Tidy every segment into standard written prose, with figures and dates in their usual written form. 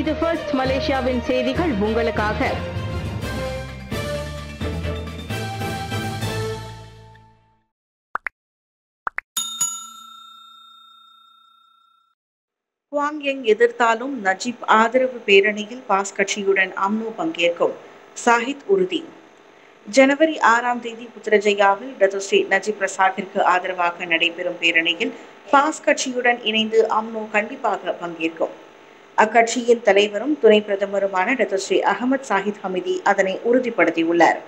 இது ஃபர்ஸ்ட் மலேசியாவின் செய்திகள் உங்களுக்காக. குவாங் யங் எதிர்த்தாலும் நஜீப் ஆதரவு பேரணியில் பாஸ் கட்சியுடன் அம்னோ பங்கேற்கும், சாஹித் உறுதி. ஜனவரி 6ஆம் தேதி புத்ரஜயாவில் டத்துஸ்ரீ நஜீப் ரசாக்கிற்கு ஆதரவாக நடைபெறும் பேரணியில் பாஸ் கட்சியுடன் இணைந்து அம்னோ கண்டிப்பாக பங்கேற்கும். அக்கட்சியின் தலைவரும் துணை பிரதமருமான டத்துஸ்ரீ அகமது சாஹித் ஹமிதி அதனை உறுதிப்படுத்தியுள்ளார்.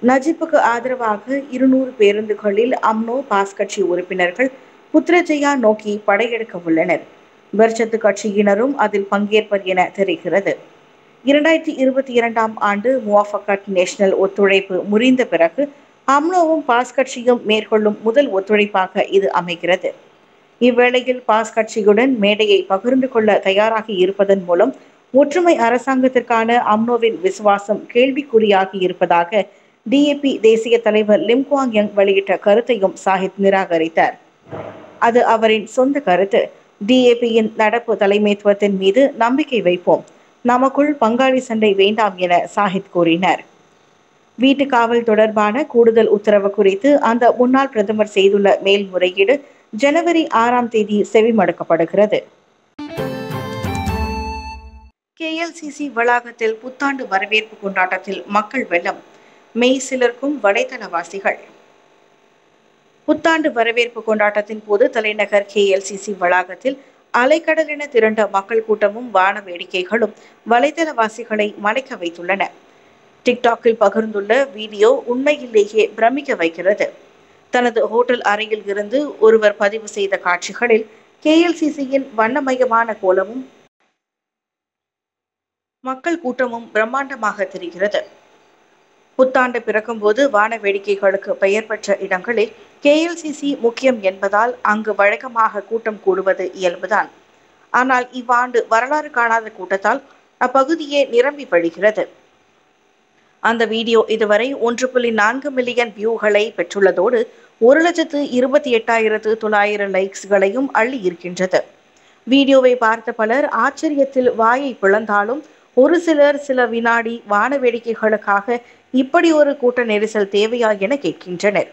நஜீப்புக்கு ஆதரவாக 200 பேருந்துகளில் அம்னோ பாஸ் கட்சி உறுப்பினர்கள் புத்ரஜயா நோக்கி படையெடுக்க உள்ளனர். பர்சத்து கட்சியினரும் அதில் பங்கேற்பர் என தெரிகிறது. 2022ஆம் ஆண்டு முவாஃபகத் நேஷனல் ஒத்துழைப்பு முறிந்த பிறகு அம்னோவும் பாஸ் கட்சியும் மேற்கொள்ளும் முதல் ஒத்துழைப்பாக இது அமைகிறது. இவ்வேளையில் பாஸ் கட்சியுடன் மேடையை பகிர்ந்து கொள்ள தயாராகி இருப்பதன் மூலம் ஒற்றுமை அரசாங்கத்திற்கான அம்னோவின் விசுவாசம் கேள்விக்குறியாகி இருப்பதாக டிஏபி தேசிய தலைவர் லிம் குவாங் யங் வெளியிட்ட கருத்தையும் சாஹித் நிராகரித்தார். அது அவரின் சொந்த கருத்து. டிஏபியின் நடப்பு தலைமைத்துவத்தின் மீது நம்பிக்கை வைப்போம், நமக்குள் பங்காளி சண்டை வேண்டாம் என சாஹித் கூறினார். வீட்டு காவல் தொடர்பான கூடுதல் உத்தரவு குறித்து அந்த முன்னாள் பிரதமர் செய்துள்ள மேல்முறையீடு ஜனவரி 6ஆம் தேதி செவிமடுக்கப்படுகிறது. கேஎல்சிசி வளாகத்தில் புத்தாண்டு வரவேற்பு கொண்டாட்டத்தில் மக்கள் வெள்ளம், மெய் சிலர்க்கும் வலைத்தளவாசிகள். புத்தாண்டு வரவேற்பு கொண்டாட்டத்தின் போது தலைநகர் கேஎல்சிசி வளாகத்தில் அலைக்கடலென திரண்ட மக்கள் கூட்டமும் வான வேடிக்கைகளும் வலைத்தளவாசிகளை மலைக்க வைத்துள்ளன. டிக்டாக்கில் பகிர்ந்துள்ள வீடியோ உண்மையிலேயே பிரமிக்க வைக்கிறது. தனது ஹோட்டல் அறையில் இருந்து ஒருவர் பதிவு செய்த காட்சிகளில் கேஎல்சிசியின் வண்ணமயமான கோலமும் மக்கள் கூட்டமும் பிரம்மாண்டமாக தெரிகிறது. புத்தாண்டு பிறக்கும் போது வான வேடிக்கைகளுக்கு பெயர் பெற்ற இடங்களில் கேஎல்சிசி முக்கியம் என்பதால் அங்கு வழக்கமாக கூட்டம் கூடுவது இயல்புதான். ஆனால் இவ்வாண்டு வரலாறு காணாத கூட்டத்தால் அப்பகுதியே நிரம்பி வழிகிறது. அந்த வீடியோ இதுவரை 1.4 மில்லியன் வியூகளை பெற்றுள்ளதோடு 1,28,900 லைக்ஸ்களையும் அள்ளி இருக்கின்றது. வீடியோவை பார்த்த பலர் ஆச்சரியத்தில் வாயை பிளந்தாலும் ஒரு சிலர் சில வினாடி வான வேடிக்கைகளுக்காக இப்படி ஒரு கூட்ட நெரிசல் தேவையா என கேட்கின்றனர்.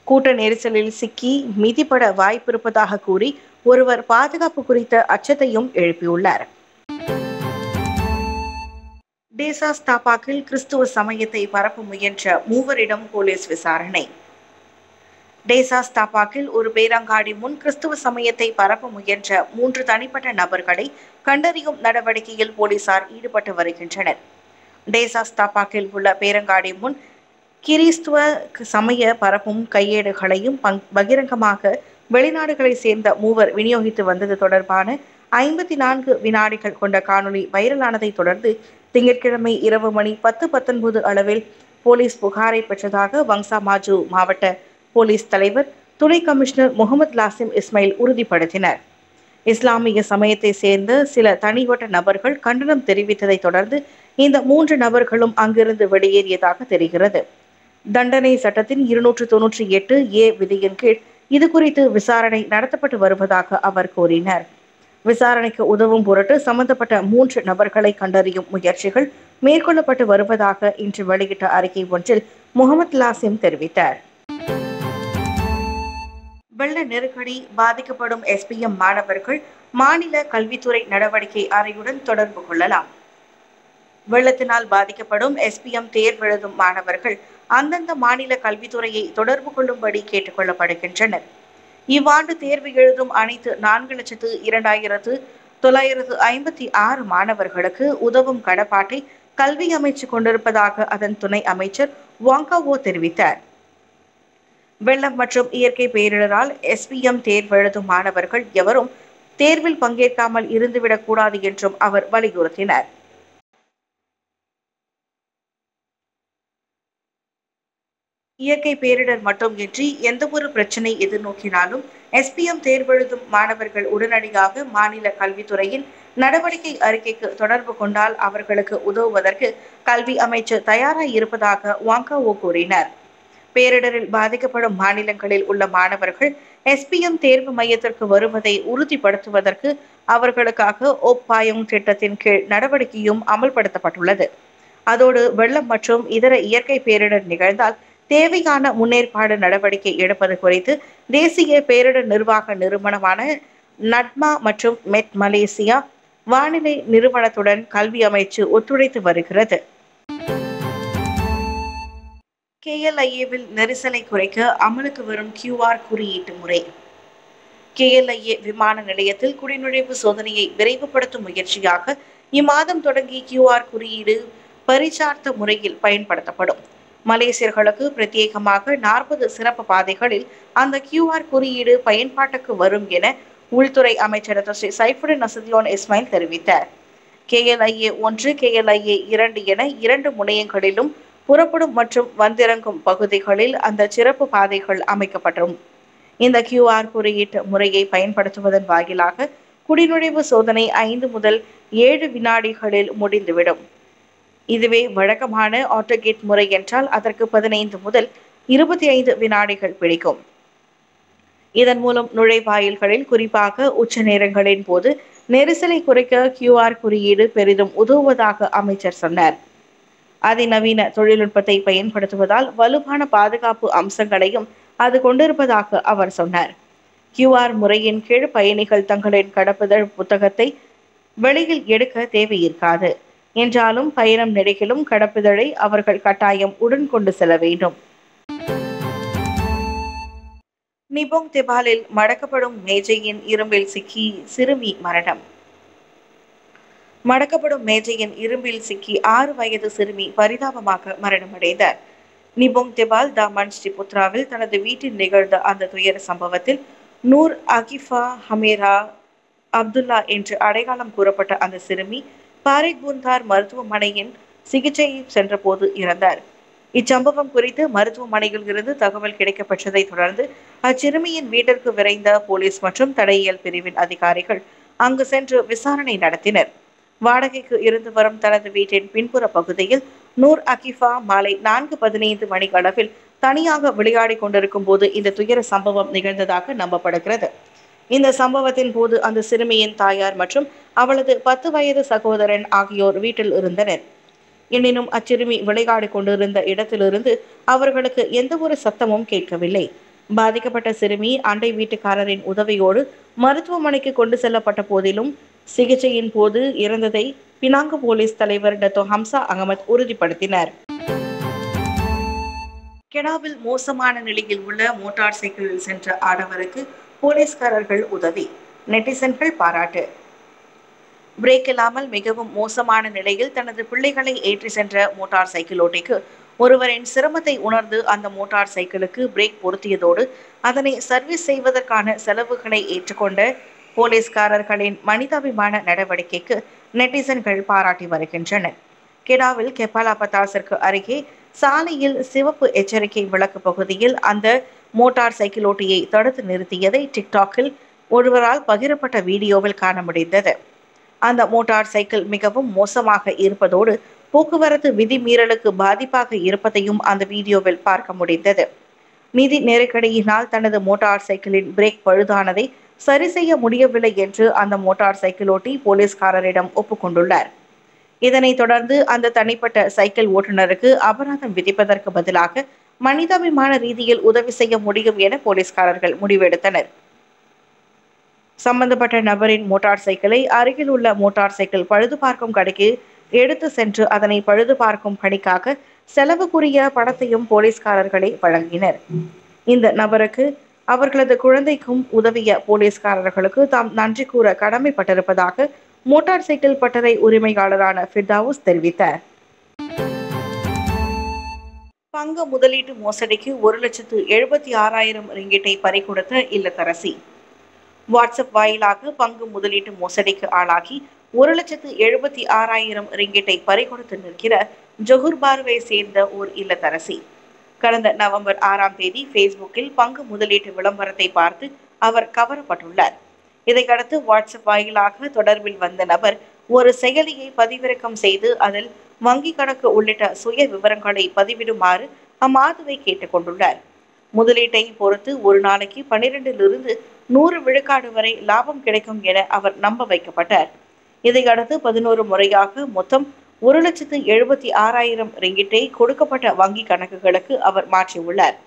கூட்ட நெரிசலில் சிக்கி மிதிப்பட வாய்ப்பிருப்பதாக கூறி ஒருவர் பாதுகாப்பு குறித்த அச்சத்தையும் எழுப்பியுள்ளார். டேசாஸ் தாப்பாக்கில் கிறிஸ்துவ சமயத்தை பரப்ப முயன்ற 3வரிடம் போலீஸ் விசாரணை. டேசாஸ் தாப்பாக்கில் ஒரு பேரங்காடி முன் கிறிஸ்துவ சமயத்தை பரப்ப முயன்ற 3 தனிப்பட்ட நபர்களை கண்டறியும் நடவடிக்கையில் போலீசார் ஈடுபட்டு வருகின்றனர். டேசாஸ் தாப்பாக்கில் உள்ள பேரங்காடி முன் கிறிஸ்துவ சமய பரப்பும் கையேடுகளையும் பகிரங்கமாக வெளிநாடுகளை சேர்ந்த 3 விநியோகித்து வந்தது தொடர்பான 54 வினாடிகள் கொண்ட காணொலி வைரலானதை தொடர்ந்து திங்கட்கிழமை இரவு மணி 10:19 அளவில் போலீஸ் புகாரை பெற்றதாக வங்சா மாஜு மாவட்ட போலீஸ் தலைவர் துணை கமிஷனர் முகமது லாசிம் இஸ்மாயில் உறுதிப்படுத்தினர். இஸ்லாமிய சமயத்தை சேர்ந்த சில தனிப்பட்ட நபர்கள் கண்டனம் தெரிவித்ததை தொடர்ந்து இந்த 3 நபர்களும் அங்கிருந்து வெளியேறியதாக தெரிகிறது. தண்டனை சட்டத்தின் 298A விதியின் கீழ் இது குறித்து விசாரணை நடத்தப்பட்டு வருவதாக அவர் கூறினார். விசாரணைக்கு உதவும் பொருட்டு சம்பந்தப்பட்ட 3 நபர்களை கண்டறியும் முயற்சிகள் மேற்கொள்ளப்பட்டு வருவதாக இன்று வெளியிட்ட அறிக்கை ஒன்றில் முகமது லாசிம் தெரிவித்தார். வெள்ள நெருக்கடி பாதிக்கப்படும் SPM மாணவர்கள் மாநில கல்வித்துறை நடவடிக்கை அறையுடன் தொடர்பு கொள்ளலாம். வெள்ளத்தினால் பாதிக்கப்படும் SPM தேர்வெழுதும் மாணவர்கள் அந்தந்த மாநில கல்வித்துறையை தொடர்பு கொள்ளும்படி கேட்டுக் கொள்ளப்படுகின்றனர். இவ்வாண்டு தேர்வு எழுதும் அனைத்து 4,02,956 மாணவர்களுக்கு உதவும் கடப்பாட்டை கல்வி அமைச்சு கொண்டிருப்பதாக அதன் துணை அமைச்சர் வாங்காவோ தெரிவித்தார். வெள்ளம் மற்றும் இயற்கை பேரிடரால் SPM தேர்வெழுதும் மாணவர்கள் எவரும் தேர்வில் பங்கேற்காமல் இருந்துவிடக் கூடாது என்றும் அவர் வலியுறுத்தினார். இயற்கை பேரிடர் மட்டுமின்றி எந்தவொரு பிரச்சினை எதிர்நோக்கினாலும் SPM தேர்வெழுதும் மாணவர்கள் உடனடியாக மாநில கல்வித்துறையின் நடவடிக்கை அறிக்கைக்கு தொடர்பு கொண்டால் அவர்களுக்கு உதவுவதற்கு கல்வி அமைச்சு தயாராக இருப்பதாக வாங்காவோ கூறினார். பேரிடரில் பாதிக்கப்படும் மாநிலங்களில் உள்ள மாணவர்கள் SPM தேர்வு மையத்திற்கு வருவதை உறுதிப்படுத்துவதற்கு அவர்களுக்காக ஒப்பாயும் திட்டத்தின் கீழ் நடவடிக்கையும் அமல்படுத்தப்பட்டுள்ளது. அதோடு வெள்ளம் மற்றும் இதர இயற்கை பேரிடர் நிகழ்ந்தால் தேவையான முன்னேற்பாடு நடவடிக்கை எடுப்பது குறித்து தேசிய பேரிடர் நிர்வாக நிறுவனமான நட்மா மற்றும் மெட் மலேசியா வானிலை நிறுவனத்துடன் கல்வி அமைச்சு ஒத்துழைத்து வருகிறது. KLIA-வில் நெரிசலை குறைக்க அமலுக்கு வரும் QR குறியீட்டு முறை. KLIA விமான நிலையத்தில் குடிநுழைவு சோதனையை விரைவுபடுத்தும் முயற்சியாக இம்மாதம் தொடங்கி QR குறியீடு பரிச்சார்த்த முறையில் பயன்படுத்தப்படும். மலேசியர்களுக்கு பிரத்யேகமாக 40 சிறப்பு பாதைகளில் அந்த QR குறியீடு பயன்பாட்டுக்கு வரும் என உள்துறை அமைச்சர் ஸ்ரீ சைஃபுடின் நசுதியோன் இஸ்மாயில் தெரிவித்தார். KLIA 1, KLIA 2 என 2 முனையங்களிலும் புறப்படும் மற்றும் வந்திறங்கும் பகுதிகளில் அந்த சிறப்பு பாதைகள் அமைக்கப்படும். இந்த QR குறியீட்டு முறையை பயன்படுத்துவதன் வாயிலாக குடிநுழைவு சோதனை 5 முதல் 7 வினாடிகளில் முடிந்துவிடும். இதுவே வழக்கமான ஆட்டோகேட் முறை என்றால் அதற்கு 15 முதல் 25 வினாடிகள் பிடிக்கும். இதன் மூலம் நுழைவாயில்களில் குறிப்பாக உச்ச நேரங்களின் போது நெரிசலை குறைக்க QR குறியீடு பெரிதும் உதவுவதாக அமைச்சர் சொன்னார். அதிநவீன தொழில்நுட்பத்தை பயன்படுத்துவதால் வலுவான பாதுகாப்பு அம்சங்களையும் அது கொண்டிருப்பதாக அவர் சொன்னார். QR முறையின் கீழ் பயணிகள் தங்களின் கடப்புதல் புத்தகத்தை வெளியில் எடுக்க தேவையிருக்காது என்றாலும் பயணம் நெடுகிலும் கடப்புதழை அவர்கள் கட்டாயம் உடன் கொண்டு செல்ல வேண்டும். நிபோங் தெபாலில் மடக்கப்படும் மேஜையின் இரும்பில் சிக்கி சிறுமி மரணம். மடக்கப்படும் மேஜையின் இரும்பில் சிக்கி 6 வயது சிறுமி பரிதாபமாக மரணமடைந்தார். நிபோங் தெபால் தாமன் ஸ்ரீபுத்ராவில் தனது வீட்டில் நிகழ்ந்த அந்த துயர சம்பவத்தில் நூர் அகிஃபா ஹமேரா அப்துல்லா என்று அடையாளம் கூறப்பட்ட அந்த சிறுமி பாரிக்பூந்தார் மருத்துவமனையின் சிகிச்சை சென்றபோது இறந்தார். இச்சம்பவம் குறித்து மருத்துவமனையில் இருந்து தகவல் கிடைக்கப்பட்டதை தொடர்ந்து அச்சிறுமியின் வீட்டிற்கு விரைந்த போலீஸ் மற்றும் தடயியல் பிரிவின் அதிகாரிகள் அங்கு சென்று விசாரணை நடத்தினர். வாடகைக்கு இருந்து வரும் தனது வீட்டின் பின்புற பகுதியில் நூர் அகிஃபா மாலை 4:15 மணி அளவில் தனியாக விளையாடி கொண்டிருக்கும் போது இந்த துயர சம்பவம் நிகழ்ந்ததாக நம்பப்படுகிறது. இந்த சம்பவத்தின் போது அந்த சிறுமியின் தாயார் மற்றும் அவளது 10 வயது சகோதரன் ஆகியோர் வீட்டில் இருந்தனர். எனினும் அச்சிறுமி விளையாடி கொண்டிருந்த இடத்திலிருந்து அவர்களுக்கு எந்த ஒரு சத்தமும் கேட்கவில்லை. பாதிக்கப்பட்ட சிறுமி அண்டை வீட்டுக்காரரின் உதவியோடு மருத்துவமனைக்கு கொண்டு செல்லப்பட்ட போதிலும் சிகிச்சையின் போது இறந்ததை பினாங்கு போலீஸ் தலைவர் டத்தோ ஹம்சா அகமது உறுதிப்படுத்தினார். கெடாவில் மோசமான நிலையில் உள்ள மோட்டார் சைக்கிளில் சென்ற ஆடவருக்கு போலீஸ்காரர்கள் உதவி, நெட்டிசன்கள் பாராட்டு. பிரேக் இல்லாமல் மிகவும் மோசமான நிலையில் தனது பிள்ளைகளை ஏற்றி சென்ற மோட்டார் சைக்கிள் ஓட்டிக்கு ஒருவரின் சிரமத்தை உணர்ந்து அந்த மோட்டார் சைக்கிளுக்கு பிரேக் பொருத்தியதோடு அதனை சர்வீஸ் செய்வதற்கான செலவுகளை ஏற்றுக்கொண்ட போலீஸ்காரர்களின் மனிதாபிமான நடவடிக்கைக்கு நெட்டிசன்கள் பாராட்டி வருகின்றனர். கெடாவில் கெப்பாலா பத்தாசிற்கு அருகே சாலையில் சிவப்பு எச்சரிக்கை விளக்கு பகுதியில் அந்த மோட்டார் சைக்கிள் ஓட்டியை தடுத்து நிறுத்தியதை டிக்டாக்கில் ஒருவரால் பகிரப்பட்ட வீடியோவில் காண முடிந்தது. அந்த மோட்டார் சைக்கிள் மிகவும் மோசமாக இருப்பதோடு போக்குவரத்து விதிமீறலுக்கு பாதிப்பாக இருப்பதையும் அந்த வீடியோவில் பார்க்க முடிந்தது. நிதி நெருக்கடியினால் தனது மோட்டார் சைக்கிளின் பிரேக் பழுதானதை சரி செய்ய முடியவில்லை என்று அந்த மோட்டார் சைக்கிள் ஓட்டி போலீஸ்காரரிடம் ஒப்புக்கொண்டுள்ளார். இதனைத் தொடர்ந்து அந்த தனிப்பட்ட சைக்கிள் ஓட்டுநருக்கு அபராதம் விதிப்பதற்கு பதிலாக மனிதாபிமான ரீதியில் உதவி செய்ய முடியும் என போலீஸ்காரர்கள் முடிவெடுத்தனர். சம்பந்தப்பட்ட நபரின் மோட்டார் சைக்கிளை அருகில் உள்ள மோட்டார் சைக்கிள் பழுது பார்க்கும் கடைக்கு எடுத்து சென்று அதனை பழுது பார்க்கும் பணிக்காக செலவுக்குரிய பணத்தையும் போலீஸ்காரர்களை வழங்கினர். இந்த நபருக்கு அவர்களது குழந்தைக்கும் உதவிய போலீஸ்காரர்களுக்கு தாம் நன்றி கூற கடமைப்பட்டிருப்பதாக மோட்டார் சைக்கிள் பட்டறை உரிமையாளரான ஃபிர்தாவுஸ் தெரிவித்தார். பங்கு முதலீட்டு மோசடிக்கு 1,76,000 ரிங்கிட்டை பறிகொடுத்த இல்லத்தரசி. வாட்ஸ்அப் வாயிலாக பங்கு முதலீட்டு மோசடிக்கு ஆளாகி 1,76,000 ரிங்கிட்டை பறிகொடுத்து நிற்கிற ஜொஹூர் பாருவை சேர்ந்த ஓர் இல்லத்தரசி. கடந்த நவம்பர் 6ஆம் தேதி ஃபேஸ்புக்கில் பங்கு முதலீட்டு விளம்பரத்தை பார்த்து அவர் கவரப்பட்டுள்ளார். இதையடுத்து வாட்ஸ்அப் வாயிலாக தொடர்பில் வந்த நபர் ஒரு செயலியை பதிவிறக்கம் செய்து அதில் வங்கி கணக்கு உள்ளிட்ட சுய விவரங்களை பதிவிடுமாறு அம்மாதுவை கேட்டுக்கொண்டுள்ளார். முதலீட்டை பொறுத்து ஒரு நாளைக்கு 12லிருந்து 100 விழுக்காடு வரை லாபம் கிடைக்கும் என அவர் நம்ப வைக்கப்பட்டார். இதையடுத்து 11 முறையாக மொத்தம் 1,76,000 ரிங்கிட்டை கொடுக்கப்பட்ட வங்கி கணக்குகளுக்கு அவர் மாற்றியுள்ளார்.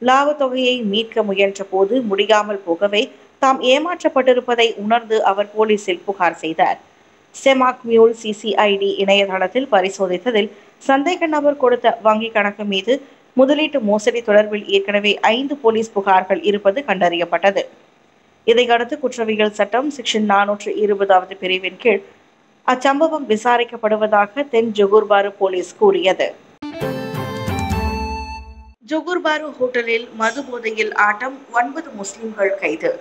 லாபத் தொகையை மீட்க முயன்ற போது முடியாமல் போகவே தாம் ஏமாற்றப்பட்டிருப்பதை உணர்ந்து அவர் போலீசில் புகார் செய்தார். செமாக் மியூல் சிசிஐடி இணையதளத்தில் பரிசோதித்ததில் சந்தேக நபர் கொடுத்த வங்கி கணக்கு மீது முதலீட்டு மோசடி தொடர்பில் ஏற்கனவே 5 போலீஸ் புகார்கள் இருப்பது கண்டறியப்பட்டது. இதையடுத்து குற்றவியல் சட்டம் செக்ஷன் 420வது பிரிவின் கீழ் அச்சம்பவம் விசாரிக்கப்படுவதாக தென் ஜொகூர்பாரு போலீஸ் கூறியது. ஜொகூர்பாரு ஹோட்டலில் மது போதையில் ஆட்டம், 9 முஸ்லிம்கள் கைது.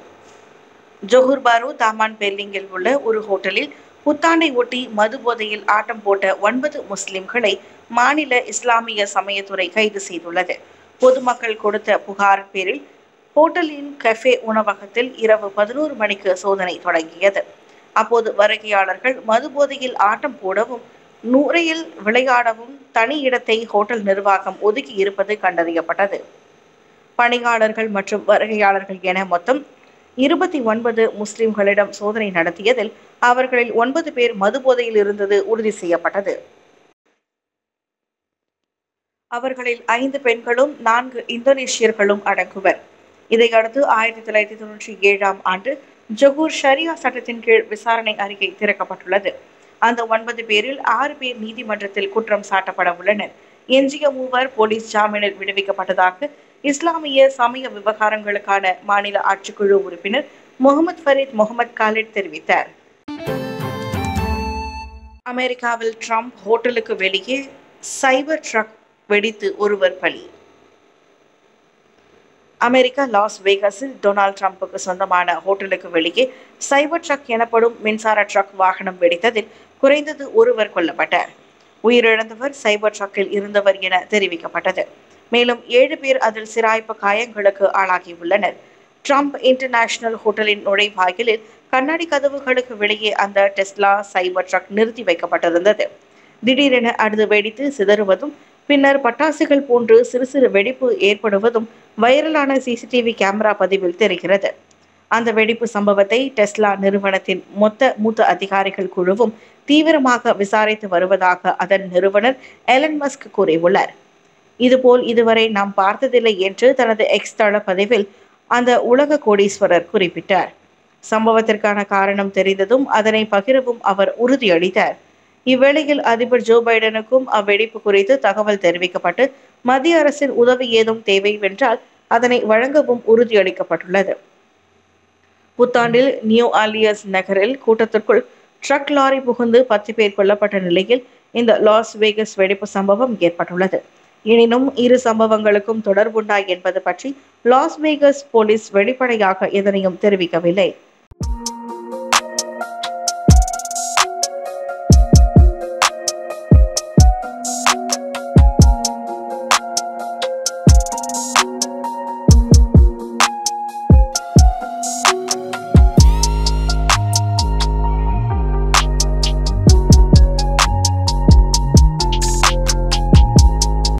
ஜொகூர்பாரு தாமான் பெர்லிங்கில் உள்ள ஒரு ஹோட்டலில் புத்தாண்டை ஒட்டி மது போதையில் ஆட்டம் போட்ட 9 முஸ்லிம்களை மாநில இஸ்லாமிய சமயத்துறை கைது செய்துள்ளது. பொதுமக்கள் கொடுத்த புகார் பேரில் ஹோட்டலின் கஃபே உணவகத்தில் இரவு 11 மணிக்கு சோதனை தொடங்கியது. அப்போது வருகையாளர்கள் மது போதையில் ஆட்டம் போடவும் நுரையில் விளையாடவும் தனி இடத்தை ஹோட்டல் நிர்வாகம் ஒதுக்கி இருப்பது கண்டறியப்பட்டது. பணியாளர்கள் மற்றும் வருகையாளர்கள் என மொத்தம் 29 முஸ்லிம்களிடம் சோதனை நடத்தியதில் அவர்களில் 9 பேர் மது போதையில் இருந்தது உறுதி செய்யப்பட்டது. அவர்களில் 5 பெண்களும் 4 இந்தோனேஷியர்களும் அடங்குவர். இதையடுத்து 1997ஆம் ஆண்டு ஜொகூர் ஷரியா சட்டத்தின் கீழ் விசாரணை அறிக்கை திறக்கப்பட்டுள்ளது. அந்த 9 பேரில் 6 பேர் நீதிமன்றத்தில் குற்றம் சாட்டப்பட உள்ளனர். எஞ்சிய 3 போலீஸ் ஜாமீனில் விடுவிக்கப்பட்டதாக இஸ்லாமிய சமய விவகாரங்களுக்கான மாநில ஆட்சிக்குழு உறுப்பினர் முகமது ஃபரீத் முகமது காலிட் தெரிவித்தார். அமெரிக்காவில் ட்ரம்ப் ஹோட்டலுக்கு வெளியே சைபர் ட்ரக் வெடித்து ஒருவர் பலி. அமெரிக்கா லாஸ் வேகஸில் டொனால்ட் ட்ரம்புக்கு சொந்தமான ஹோட்டலுக்கு வெளியே சைபர் ட்ரக் எனப்படும் மின்சார ட்ரக் வாகனம் வெடித்ததில் குறைந்தது ஒருவர் கொல்லப்பட்டார். உயிரிழந்தவர் சைபர் ட்ரக்கில் இருந்தவர் என தெரிவிக்கப்பட்டது. மேலும் 7 பேர் அதில் சிராய்ப்பு காயங்களுக்கு ஆளாகியுள்ளனர். ட்ரம்ப் இன்டர்நேஷனல் ஹோட்டலின் நுழைவாயிலில் கண்ணாடி கதவுகளுக்கு வெளியே அந்த டெஸ்லா சைபர் ட்ரக் நிறுத்தி வைக்கப்பட்டிருந்தது. திடீரென அது வெடித்து சிதறுவதும் பின்னர் பட்டாசுகள் போன்று சிறு சிறு வெடிப்பு ஏற்படுவதும் வைரலான சிசிடிவி கேமரா பதிவில் தெரிகிறது. அந்த வெடிப்பு சம்பவத்தை டெஸ்லா நிறுவனத்தின் மூத்த அதிகாரிகள் குழுவும் தீவிரமாக விசாரித்து வருவதாக அதன் நிறுவனர் எலன் மஸ்க் கூறியுள்ளார். இதுபோல் இதுவரை நாம் பார்த்ததில்லை என்று தனது எக்ஸ் தள பதிவில் அந்த உலக கோடீஸ்வரர் குறிப்பிட்டார். சம்பவத்திற்கான காரணம் தெரிந்ததும் அதனை பகிரவும் அவர் உறுதியளித்தார். இவ்வேளையில் அதிபர் ஜோ பைடனுக்கும் அவ்வெடிப்பு குறித்து தகவல் தெரிவிக்கப்பட்டு மத்திய அரசின் உதவி ஏதும் தேவை வென்றால் அதனை வழங்கவும் உறுதியளிக்கப்பட்டுள்ளது. புத்தாண்டில் நியூ ஆர்லியன்ஸ் நகரில் கூட்டத்திற்குள் ட்ரக் லாரி புகுந்து 10 பேர் கொல்லப்பட்ட நிலையில் இந்த லாஸ் வேகஸ் வெடிப்பு சம்பவம் ஏற்பட்டுள்ளது. எனினும் இரு சம்பவங்களுக்கும் தொடர்புண்டா என்பது பற்றி லாஸ் வேகஸ் போலீஸ் வெளிப்படையாக எதனையும் தெரிவிக்கவில்லை.